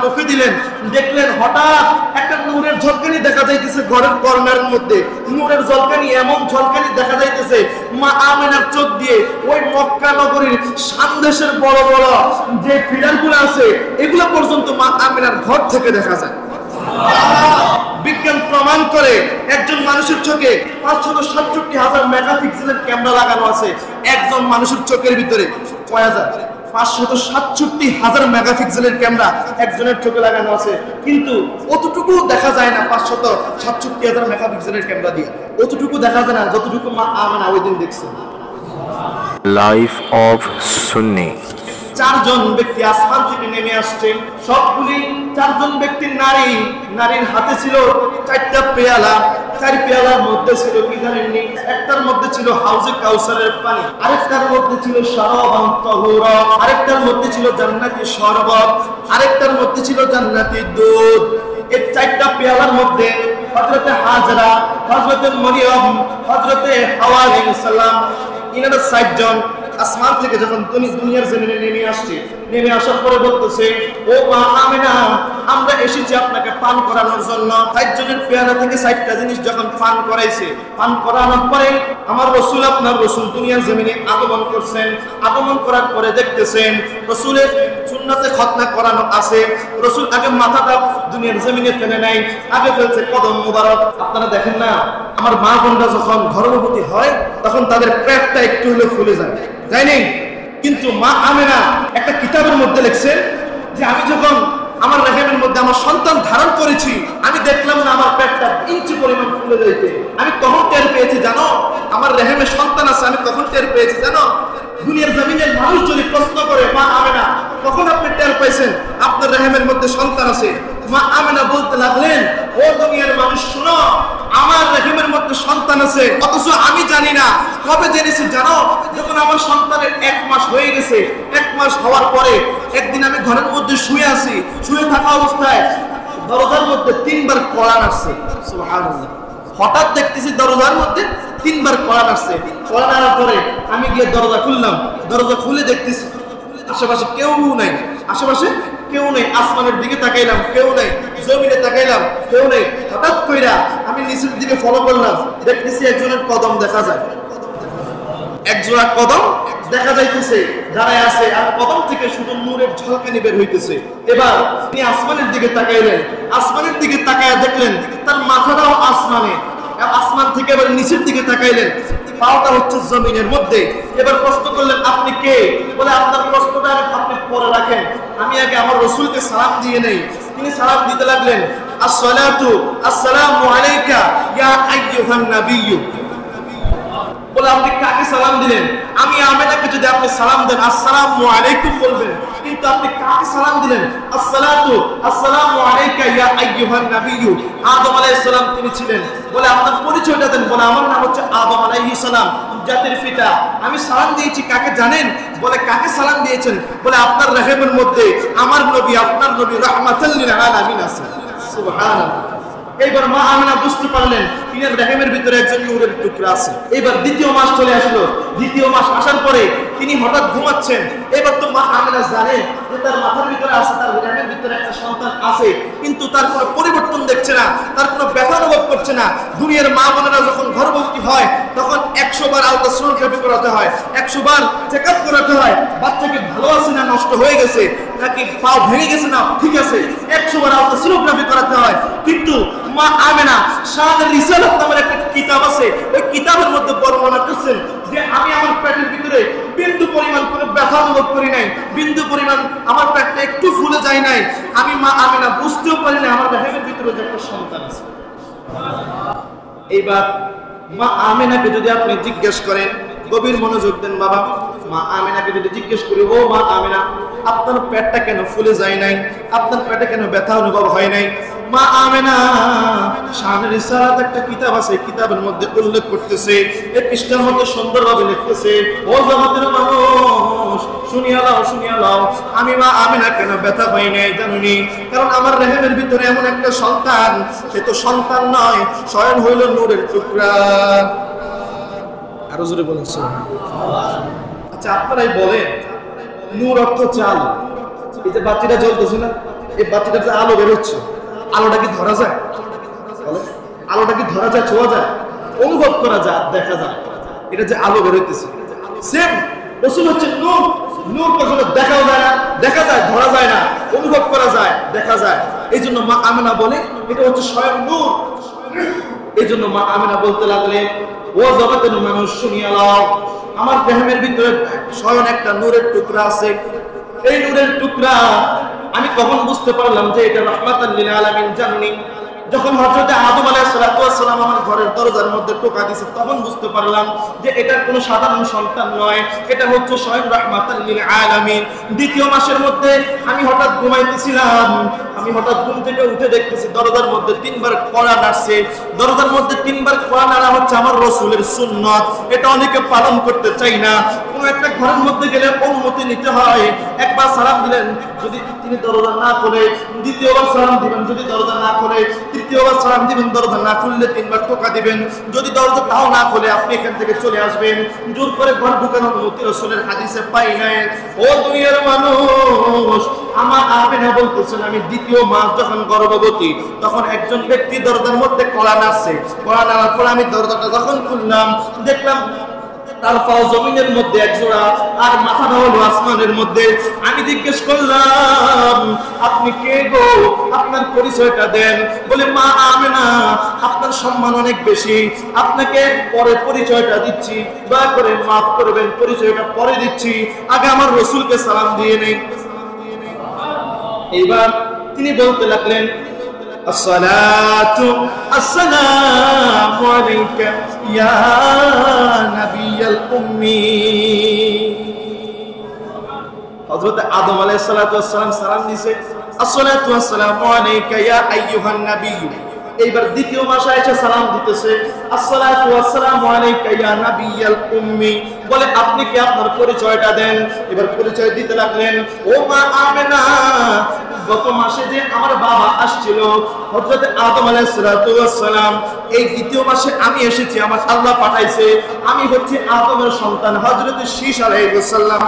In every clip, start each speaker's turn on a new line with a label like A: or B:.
A: মুখে দিলেন, দেখলেন হঠাৎ একটা নূরের ঝলকানি দেখা যাইতেছে ঘরের কর্নারের মধ্যে। নূরের ঝলকানি, এমন ঝলকানি দেখা যাইতেছে মা আমেনার চোখ দিয়ে ওই মক্কা নগরীর সামদেশের বড় বড় যে পিলারগুলো আছে এগুলো পর্যন্ত মা আমেনার ঘর থেকে দেখা যায়। বিজ্ঞান প্রমাণ করে একজন মানুষের চোখে 567,000 মেগাপিক্সেলের ক্যামেরা লাগানো আছে। একজন মানুষের চোখের ভিতরে 567,000 মেগাপিক্সেলের ক্যামেরা একজনের চোখে লাগানো আছে, কিন্তু অতটুকু দেখা যায় না। 567,000 মেগাপিক্সেলের ক্যামেরা দিয়ে অতটুকু দেখা যায় না যতটুকু মা আমেনা ওই দিন দেখছে।
B: লাইফ অফ সুন্নি।
A: চারজন ব্যক্তি আসমান থেকে নেমে আসছে, সবগুলি চারজন ব্যক্তির নারী। নারীর হাতে ছিল 4টা পেয়ালা, 4 পেয়ালার মধ্যে ছিল কি জানেন? একটার মধ্যে ছিল হাউজে কাউসারের পানি, আরেকটার মধ্যে ছিল শারাবান তাহুরা, আরেকটার মধ্যে ছিল জান্নাতি শরবত, আরেকটার মধ্যে ছিল জান্নাতি দুধ। এই 4টা পেয়ালার মধ্যে হযরতে হাজরা, হযরতে মরিয়ম, হযরতে হাওয়া আলাইহিস সালাম, ইনারা 4 জন আসমান থেকে যখন দুনিয়ার জমিনে নেমে আসছে, নেমে আসার পরে বলতেছে, ও মা আমেনা, আমরা এসেছি আপনাকে পান করানোর জন্য। 4 জনের পেয়ালা থেকে 4টা জিনিস যখন পান করাইছে, পান করানোর পরে আমার রাসূল, আপনার রাসূল দুনিয়ার জমিনে আগমন করছেন। আগমন করার পরে দেখতেছেন রাসূলের সুন্নাতে খতনা করানো আছে। রাসূল আগে মাথাটা দুনিয়ার জমিনে ফেলে নাই, আগে ফেলছে কদম মুবারক। আপনারা দেখেন না, আমার মা বোনরা যখন গর্ভবতী হয় তখন তাদের পেটটা একটু হলেও ফুলে যায়, তাই নেই? কিন্তু মা আমেনা একটা কিতাবের মধ্যে লিখছেন যে আমি যখন আমার রেহেমের মধ্যে আমার সন্তান ধারণ করেছি, আমি দেখলাম না আমার পেটটা ইঞ্চি পরিমাণ ফুলে যাইতে। আমি কখন টের পেয়েছি জানো? আমার রেহেমে সন্তান আছে, আমি কখন টের পেয়েছি জানো? দুনিয়ার জমিনের মানুষ যদি প্রশ্ন করে, মা আমেনা কখন আপনি টের পাইছেন আপনার রেহেমের মধ্যে সন্তান আছে? মা আমেনা বলতে লাগলেন, ও দুনিয়ার মানুষ শোনো, আমার রেহেমের মধ্যে সন্তান আছে, অথচ আমি জানি না। কবে জেনেছি জানো? যখন আমার সন্তানের 1 মাস হয়ে গেছে। 1 মাস হওয়ার পরে একদিন আমি ঘরের মধ্যে শুয়ে আছি, শুয়ে থাকা অবস্থায় দরজার মধ্যে 3 বার কড়া নাড়ছে। সুবহানাল্লাহ। হঠাৎ দেখতেছি দরজার মধ্যে 3 বার কড়া নাড়ছে। কড়া নাড়ার পরে আমি গিয়ে দরজা খুললাম। দরজা খুলে দেখতেছি আশেপাশে কেউ নাই, আশেপাশে কেউ নেই। আসমানের দিকে তাকাইলাম, কেউ নেই। জমিনে তাকাইলাম, কেউ নেই। হঠাৎ কইরা আমি নিচের দিকে ফলো করলাম, দেখতেছি একজনের কদম দেখা যায়, একজোড়া কদম দেখা যাইতেছে দাঁড়ায় আছে, আর কদম থেকে শুধু নূরের ঝলকানি বের হইতেছে। এবার তিনি আসমানের দিকে তাকাইলেন, আসমানের দিকে তাকায় দেখলেন তার মাথাটাও আসমানে। আসমান থেকে এবার নিচের দিকে তাকাইলেন, পাওটা হচ্ছে জমিনের মধ্যে। এবার প্রশ্ন করলেন, আপনি কে? বলে, আপনার প্রশ্নটা আপনি পরে রাখেন, আমি আগে আমার রাসূলকে সালাম দিয়ে নেই। তিনি সালাম দিতে লাগলেন, আসসালাতু আসসালামু আলাইকা ইয়া আইয়ুহান নাবিয়্যু। বলে, আপনি কাকে সালাম দিলেন? আমি আমেনাকে যদি আপনি সালাম দেন আসসালামু আলাইকুম বলবেন, কিন্তু আপনি কাকে সালাম দিলেন? আসসালাতু আসসালামু আলাইকা ইয়া আইয়ুহান নাবিয়্যু। আদম আলাইহিস সালাম তিনি ছিলেন। বলে, আপনার পরিচয়টা দেন। বলে, আমার নাম হচ্ছে আদম আলাইহিস সালাম, জাতির পিতা। আমি সালাম দিয়েছি কাকে জানেন? বলে, কাকে সালাম দিয়েছেন? বলে, আপনার রহিমের মধ্যে আমার নবী, আপনার নবী রাহমাতাল লিল আলামিন আছেন। সুবহানাল্লাহ। এইবার মা আমেনা বুঝতে পারলেন তিনার রহিমের ভিতরে একজন নূরের টুকরা আছে। এবার 2য় মাস চলে আসলো। 2য় মাস আসার পরে তিনি হঠাৎ ঘুমাচ্ছেন। এবার তো মা আমেনা জানেন যে তার মাথার ভিতরে আছে, তার রহিমের ভিতরে একটা সন্তান আছে, কিন্তু তার কোনো পরিবর্তন দেখছে না, তার কোনো ব্যথা অনুভব করছে না। দুনিয়ার মা বোনেরা যখন গর্ভবতী হয় তখন 100 বার আল্ট্রাসোনোগ্রাফি করাতে হয়, 100 বার চেকআপ করাতে হয়, বাচ্চাকে ভালো আছে না নষ্ট হয়ে গেছে, নাকি পাও ভেঙে গেছে না ঠিক আছে, 100 বার আল্ট্রাসোনোগ্রাফি করাতে হয়। কিন্তু মা আমেনা শানের রিসালাত নামের একটা কিতাব আছে, ওই কিতাবের মধ্যে বর্ণনা করছেন যে আমি আমার পেটের ভিতরে বিন্দু পরিমাণ কোনো ব্যথা অনুভব করি নাই, বিন্দু পরিমাণ আমার পেটটা একটু ফুলে যায় নাই। আমি মা আমেনা বুঝতেও পারি না আমার রহিমের ভিতরে যে একটা সন্তান আছে। এইবার মা আমেনাকে যদি আপনি জিজ্ঞেস করেন, গভীর মনোযোগ দেন বাবা, মা আমেনাকে যদি জিজ্ঞেস করি, ও মা আমেনা, আপনার পেটটা কেন ফুলে যায় নাই, আপনার পেটে কেন ব্যথা অনুভব হয় নাই? মা আমেনা শানের রিসালাত একটা কিতাব আছে, কিতাবের মধ্যে উল্লেখ করতেছে, এই পৃষ্ঠার মধ্যে সুন্দরভাবে লিখতেছে, ও জগতের মানুষ শুনিয়া লাও, শুনিয়া লাও, আমি মা আমেনা কেন ব্যথা পাই নাই জানুনি? কারণ আমার রহিমের ভিতরে এমন একটা সন্তান, সে তো সন্তান নয়, স্বয়ং হইল নূরের টুকরা। আরো জোরে বলুন সুবহানাল্লাহ। আচ্ছা, আপনারাই বলেন, নূর অর্থ চাল। এই যে বাতিটা জ্বলতেছে না, এই বাতিটাতে আলো বের হচ্ছে, আলোটা কি ধরা যায়? আলোটা কি ধরা যায়, ছোঁয়া যায়, অনুভব করা যায়, দেখা যায়? এটা যে আলো বের হইতেছে, সেম রাসূল হচ্ছে নূর। নূর কখনো দেখাও যায় না, দেখা যায়, ধরা যায় না, অনুভব করা যায়, দেখা যায়। এই জন্য মা আমেনা বলে এটা হচ্ছে স্বয়ং নূর। এই জন্য মা আমেনা বলতে লাগলেন, ও জগতের মানুষ শুনিয়া নাও, আমার দেহের ভিতরে স্বয়ং একটা নূরের টুকরা আছে। এই নূরের টুকরা আমি কখন বুঝতে পারলাম যে এটা রাহমাতাল লিল আলামিন জানি? যখন হযরত আদম আলাইহিস সালাম আমার ঘরের দরজার মধ্যে টোকা দিয়েছে, তখন বুঝতে পারলাম যে এটা কোনো সাধারণ সন্তান নয়, এটা হচ্ছে স্বয়ং রাহমাতাল লিল আলামিন। দ্বিতীয় মাসের মধ্যে আমি হঠাৎ ঘুমাইতেছিলাম, আমি হঠাৎ ঘুম থেকে উঠে দেখতেছি দরজার মধ্যে 3 বার কড়া নাড়ছে। দরজার মধ্যে 3 বার কড়া নাড়া হচ্ছে আমার রাসূলের সুন্নাত। এটা অনেকে পালন করতে চাই না। কোন একটা ঘরের মধ্যে গেলে অনুমতি নিতে হয়। একবার সালাম দিলেন, যদি তিনি দরজা না খোলে দ্বিতীয়বার সালাম দিবেন, যদি দরজা না খোলে তৃতীয়বার সালাম দিবেন, দরজা না খুললে 3 বার টোকা দিবেন। যদি দরজা তাও না খোলে আপনি এখান থেকে চলে আসবেন। জোর করে ঘর ঢুকানোর অনুমতি রাসূলের হাদিসে পাই নাই। ও দুনিয়ার মানুষ, আমার আমেনা বলতেছেন আমি দ্বিতীয় মাস যখন গর্ভবতী, তখন একজন ব্যক্তি দরজার মধ্যে কড়া নাড়ছে। কড়া নাড়ার পর আমি দরজাটা যখন খুললাম, দেখলাম তার পাও জমিনের মধ্যে এক জোড়া, আর মাথাটা হলো আসমানের মধ্যে। আমি জিজ্ঞেস করলাম, আপনি কে গো? আপনার পরিচয়টা দেন। বলে, মা আমেনা, আপনার সম্মান অনেক বেশি, আপনাকে পরে পরিচয়টা দিচ্ছি, দয়া করে মাফ করবেন, পরিচয়টা পরে দিচ্ছি, আগে আমার রাসূলকে সালাম দিয়ে নেই। এইবার তিনি বলতে লাগলেন, আসসালাতু আসসালামু আলাইকা ইয়া নাবিয়াল উম্মি। হযরত আদম আলাইহিস সালাতু ওয়াসসালাম সালাম দিয়েছে, আসসালাতু আসসালামু আলাইকা ইয়া আইয়ুহান নাবিয়্যু। এইবার দ্বিতীয় মাসে এসে সালাম দিতেছে, আসসালাতু ওয়াসসালামু আলাইকা ইয়া নাবিয়াল উম্মি। বলে, আপনি কি আপনার পরিচয়টা দেন। এবার পরিচয় দিতে লাগলেন, ও মা আমেনা, গত মাসে যে আমার বাবা আসছিল হযরত আদম আলাইহিস সালাতু ওয়াসসালাম, এই দ্বিতীয় মাসে আমি এসেছি, আমার আল্লাহ পাঠাইছে, আমি হচ্ছি আদমের সন্তান হযরত শীশ আলাইহিস সালাম।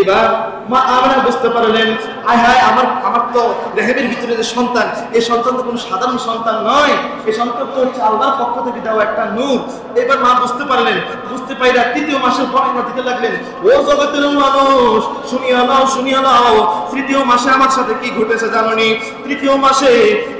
A: এবার মা আমেনা বুঝতে পারলেন, আয় হায়, আমার তো রেহেমের ভিতরে যে সন্তান, এই সন্তান তো কোনো সাধারণ সন্তান নয়, এই সন্তান তো হচ্ছে আল্লাহর পক্ষ থেকে দেওয়া একটা নূর। এবার মা বুঝতে পারলেন, বুঝতে পাইরা তৃতীয় মাসে বর্ণনা দিতে লাগলেন, ও জগতের মানুষ শুনিয়া নাও, শুনিয়া নাও, তৃতীয় মাসে আমার সাথে কি ঘটেছে জানোনি? তৃতীয় মাসে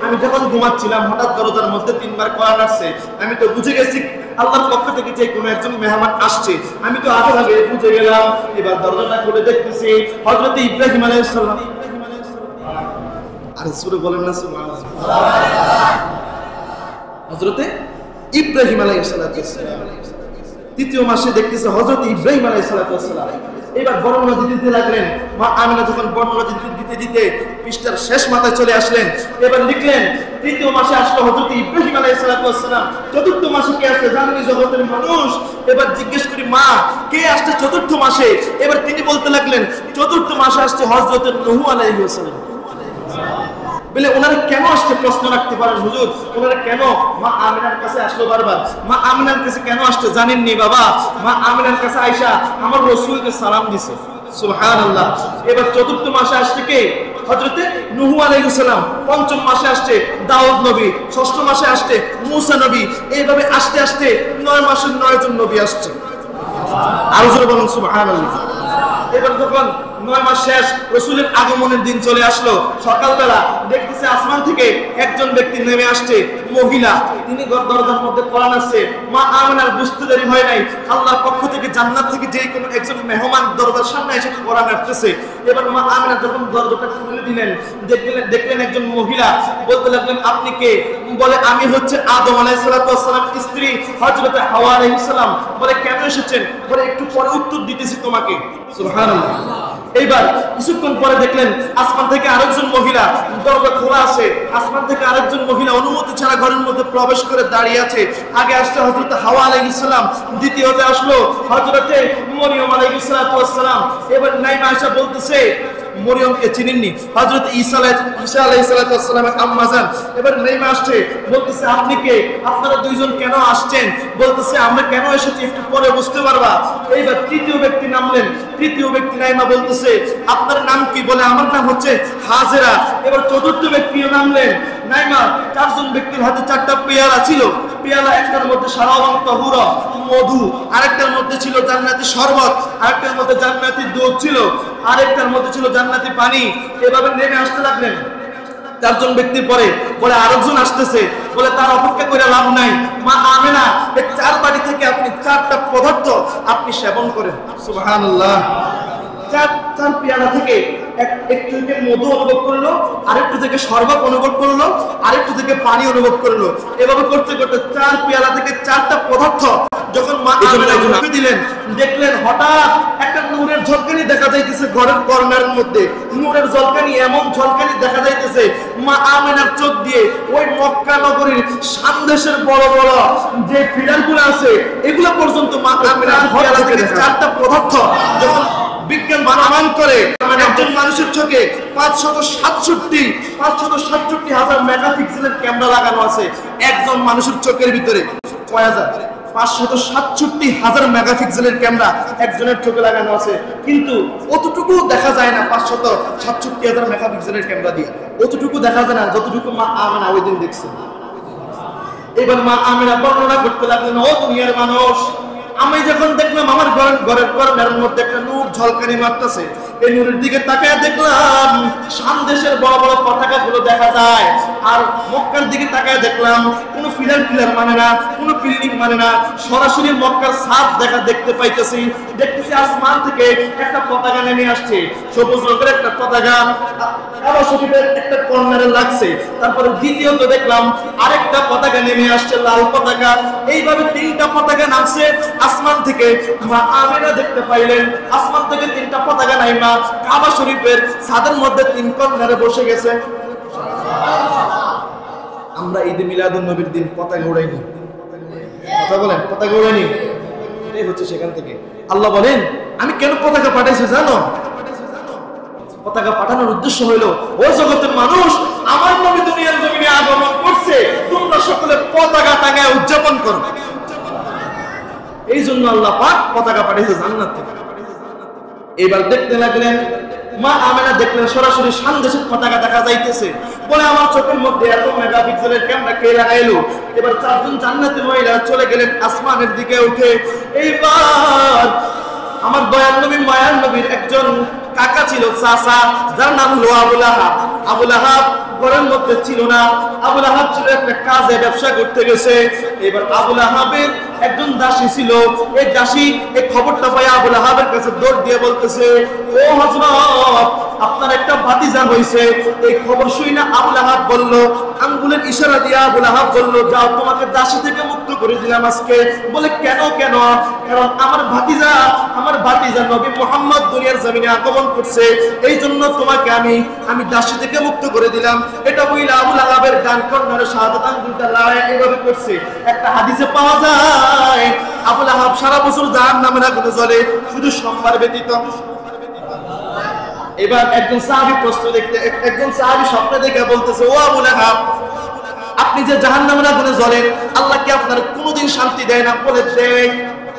A: আমি যখন ঘুমাচ্ছিলাম, হঠাৎ দরজার মধ্যে 3 বার কড়া নাড়ছে। আমি তো বুঝে গেছি আল্লাহর পক্ষ থেকে যে কোনো একজন মেহমান আসছে, আমি তো আগে ভাগে বুঝে গেলাম। এবার দরজাটা খুলে দেখতেছি হযরত ইব্রাহিম আলাইহিস সালাম। আর সুরে বলেন না সুবহানাল্লাহ। হযরত ইব্রাহিম আলাইহিস সালাম তৃতীয় মাসে দেখতেছে হযরত ইব্রাহিম আলাইহিস সালাম। এবার বর্ণনা দিতে লাগলেন। মা আমিনা যখন বর্ণনা দিতে দিতে পৃষ্ঠার শেষ মাথায় চলে আসলেন, এবার লিখলেন, তৃতীয় মাসে আসলো হযরত ইব্রাহিম আলাইহিস সালাম। চতুর্থ মাসে কে আসছে জানেন জগতের মানুষ? এবার জিজ্ঞেস করি, মা কে আসছে চতুর্থ মাসে? এবার তিনি বলতে লাগলেন, চতুর্থ মাসে আসছে হযরত নূহ আলাইহিস সালাম। বলে, ওনারা কেন আসছে? প্রশ্ন রাখতে পারেন হুজুর, ওনারা কেন মা আমিনার কাছে আসলো বারবার? মা আমিনার কাছে কেন আসছে জানেননি বাবা? মা আমিনার কাছে আয়েশা আমার রাসূলকে সালাম দিছে। সুবহানাল্লাহ। এবার চতুর্থ মাসে আসছে কে? হযরত নূহ আলাইহিস সালাম। পঞ্চম মাসে আসছে দাউদ নবী। ষষ্ঠ মাসে আসছে মূসা নবী। এইভাবে আস্তে আস্তে 9 মাসের 9 জন নবী আসছে। আর জোরে বলুন সুবহানাল্লাহ। এবার যখন 9 মাস শেষ, রাসূলের আগমনের দিন চলে আসলো। সকালবেলা দেখতেছে আসমান থেকে একজন ব্যক্তি নেমে আসছে, মহিলা। তিনি দরজার মধ্যে কড়া নাড়ছে। মা আমিনার বুঝতে দেরি হয় নাই, আল্লাহর পক্ষ থেকে জান্নাত থেকে যে কোনো একজন মেহমান দরজার সামনে এসে কড়া নাড়তেছে। এবার মা আমিনা যখন দরজাটা খুলে দিলেন, দেখলেন একজন মহিলা। বলতে লাগলেন, আপনি কে? বলে, আমি হচ্ছে আদম আলাইহিস সালাম স্ত্রী হযরত হাওয়া আলাইহিস সালাম। বলে, কেন এসেছেন? বলে, একটু পরে উত্তর দিতেছি তোমাকে। সুবহানাল্লাহ। এইবার কিছুক্ষণ পরে দেখলেন আসমান থেকে আরেকজন মহিলা, দরজা খোলা আছে, আসমান থেকে আরেকজন মহিলা অনুমতি ছাড়া ঘরের মধ্যে প্রবেশ করে দাঁড়িয়ে আছে। আগে আসছে হযরত হাওয়া আলাইহিস সালাম, দ্বিতীয়তে আসলো হযরতে মরিয়ম আলাইহিস সালাম। এবার নাইমা আয়েশা বলতেছে, মরিয়মকে চিনেননি, হযরত ঈসা আলাইহিস সালামের আম্মা জান এবার নেমে আসছে, বলতেছে আপনি কে, আপনারা দুইজন কেন আসছেন? বলতেছে আমরা কেন এসেছি একটু পরে বুঝতে পারবা। এইবার তৃতীয় ব্যক্তি নামলেন, তৃতীয় ব্যক্তি নাইমা বলতেছে আপনার নাম কি? বলে আমার নাম হচ্ছে হাজেরা। এবার চতুর্থ ব্যক্তিও নামলেন, নাইমা। চারজন ব্যক্তির হাতে চারটা পেয়ালা ছিল, পেয়ালা একটার মধ্যে শারাবান তাহুরা মধু, আরেকটার মধ্যে ছিল জান্নাতি শরবত, আরেকটার মধ্যে জান্নাতি দুধ ছিল, আরেকটার মধ্যে ছিল জান্নাতি পানি। এভাবে নেমে আসতে লাগলেন। চারজন ব্যক্তির পরে বলে আরেকজন আসতেছে, বলে তার অপেক্ষা করে লাভ নাই, মা আমেনা এই চার বাড়ি থেকে আপনি চারটা পদার্থ আপনি সেবন করেন। সুবহানাল্লাহ। চার পেয়ালা থেকে একটু থেকে মধু অনুভব করলো, আরেকটু থেকে শরবত অনুভব করলো, আরেকটু থেকে পানি অনুভব করলো। এভাবে করতে করতে চার পেয়ালা থেকে চারটা পদার্থ যখন মা আমেনা মুখে দিলেন, দেখলেন হঠাৎ একটা নূরের ঝলকানি দেখা যাইতেছে ঘরের কর্নারের মধ্যে। নূরের ঝলকানি, এমন ঝলকানি দেখা যাইতেছে মা আমেনার চোখ দিয়ে ওই মক্কা নগরীর সামদেশের বড় বড় যে পিলারগুলো আছে এগুলো পর্যন্ত মা আমেনার পেয়ালা থেকে চারটা পদার্থ যখন বিজ্ঞান বানান করে, একজন মানুষের চোখে 567,000 মেগাপিক্সেলের ক্যামেরা লাগানো আছে একজন মানুষের চোখের ভিতরে। 567,000 মেগাপিক্সেলের ক্যামেরা একজনের চোখে লাগানো আছে, কিন্তু অতটুকু দেখা যায় না। 567,000 মেগাপিক্সেলের ক্যামেরা দিয়ে অতটুকু দেখা যায় না যতটুকু মা আমেনা ওই দিন দেখছে। এবার মা আমেনা বর্ণনা করতে লাগলেন, ও দুনিয়ার মানুষ, আমি যখন দেখলাম আমার ঘরের কর্নারের মধ্যে একটা নূর ঝলকানি মারতেছে, এই নূরের দিকে তাকায় দেখলাম শাম দেশের বড় বড় পতাকা গুলো দেখা যায়, আর মক্কার দিকে তাকায় দেখলাম কোনো পিলার মানে না, কোনো বিল্ডিং মানে না, সরাসরি মক্কার ছাদ দেখতে পাইতেছি। দেখতেছি আসমান থেকে একটা পতাকা নেমে আসছে, সবুজ রঙের একটা পতাকা কাবা শরীফের একটা কর্নারে লাগছে। তারপরে দ্বিতীয়ত দেখলাম আরেকটা পতাকা নেমে আসছে, লাল পতাকা। এইভাবে তিনটা পতাকা নামছে আসমান থেকে। মা আমেনা দেখতে পাইলেন আসমান থেকে তিনটা পতাকা নাইমা কাবা শরীফের ছাদের মধ্যে তিন কর্নারে বসে গেছে। আমরা ঈদে মিলাদুন নবীর দিন পতাকা উড়াইনি, কথা বলেন, পতাকা উড়াইনি। এটাই হচ্ছে সেখান থেকে আল্লাহ বলেন আমি কেন পতাকা পাঠাইছি জানো? পতাকা পাঠানোর উদ্দেশ্য হইল, ও জগতের মানুষ, আমার নবী দুনিয়ার জমিনে আগমন করছে, তোমরা সকলে পতাকা টাঙায় উদযাপন করো। এই জন্য আল্লাহ পাক পতাকা পাঠিয়েছে জান্নাত থেকে। এবার দেখতে লাগলেন মা আমেনা, দেখলেন সরাসরি শাম দেশের পতাকা দেখা যাইতেছে। বলে আমার চোখের মধ্যে এত মেগাপিক্সেলের ক্যামেরা কে লাগাইলো? এবার চারজন জান্নাতি মহিলা চলে গেলেন আসমানের দিকে উঠে। এইবার আমার দয়াল নবী মায়ার নবীর একজন কাকা ছিল, চাচা, যার নাম হলো আবুল আহাব। আবুল আহাব ঘরের মধ্যে ছিল না, আবুল আহাব ছিল একটা কাজে ব্যবসা করতে গেছে। এবার আবুল আহাবের একজন দাসী ছিল, এই দাসী এই খবরটা পাই আবুল আহাবের কাছে দৌড় দিয়ে বলতেছে, ও হযরত, আপনার একটা ভাতিজা হইছে। এই খবর শুনে আবুল আহাব বলল, আঙ্গুলের ইশারা দিয়ে আবুল আহাব বলল, যাও তোমাকে দাসী থেকে মুক্ত করে দিলাম আজকে। বলে কেন? কারণ আমার ভাতিজা নবী মুহাম্মদ দুনিয়ার জমিনে আগমন করছে, এই জন্য তোমাকে আমি দাসী থেকে মুক্ত করে দিলাম। এটা বইলা আবুল আহাবের ডান কর্নারে শাহাদাত আঙ্গুলটা লাগায় এভাবে করছে। একটা হাদিসে পাওয়া যায় আবুল আহাব সারা বছর জাহান্নামের আগুনে জ্বলে, শুধু সোমবার ব্যতীত। এবার একজন সাহাবী স্বপ্নে দেখে বলতেছে, ও আবুল আহাব, আপনি যে জাহান্নামের আগুনে জ্বলেন, আল্লাহ কি আপনার কোনোদিন শান্তি দেয় না? বলে দেয়।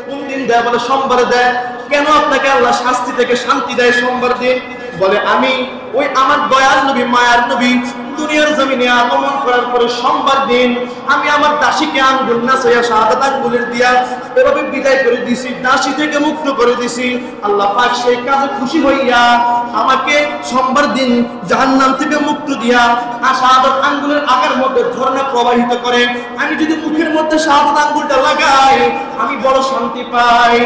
A: কোন দিন দেয়? বলে সোমবারে দেয়। কেন আপনাকে আল্লাহ শাস্তি থেকে শান্তি দেয় সোমবার দিন? বলে আমি ওই আমার দয়াল নবী মায়ার নবী দুনিয়ার জমিনে আগমন করার পরে সোমবার দিন আমি আমার দাসীকে আঙ্গুল নাচাইয়া শাহাদাত আঙ্গুলের দিয়া এভাবে বিদায় করে দিছি, দাসী থেকে মুক্ত করে দিছি। আল্লাহ পাক সেই কাজে খুশি হইয়া আমাকে সোমবার দিন জাহান্নাম থেকে মুক্ত দিয়া আর শাহাদাত আঙ্গুলের আগার মধ্যে ঝর্ণা প্রবাহিত করে। আমি যদি মুখের মধ্যে শাহাদাত আঙ্গুলটা লাগাই আমি বড় শান্তি পাই।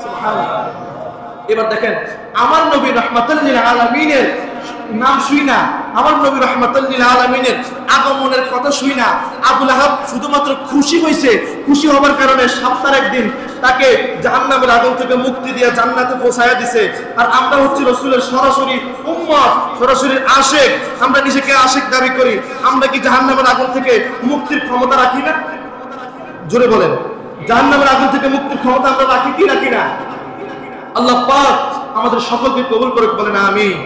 A: সুবহানাল্লাহ। এবার দেখেন আমার নবী রাহমাতুল লিল আলামিনের নাম শুই না, আমার নবী রাহমাতুল লিল আলামিনের আগমনের কথা শুই না আবুল আহাব শুধুমাত্র খুশি হয়েছে। খুশি হবার কারণে সপ্তাহের একদিন তাকে জাহান্নামের আগুন থেকে মুক্তি দিয়ে জান্নাতে পৌঁছায়া দিয়েছে। আর আমরা হচ্ছে রাসূলের সরাসরি উম্মত, সরাসরি আশিক। আমরা নিজেকে আশিক দাবি করি, আমরা কি জাহান্নামের আগুন থেকে মুক্তির ক্ষমতা রাখি না? জোরে বলেন, জাহান্নামের আগুন থেকে মুক্তির ক্ষমতা আমরা রাখি কি রাখি না? আল্লাহ পাক আমাদের সকলকে কবুল করে বলেন আমিন।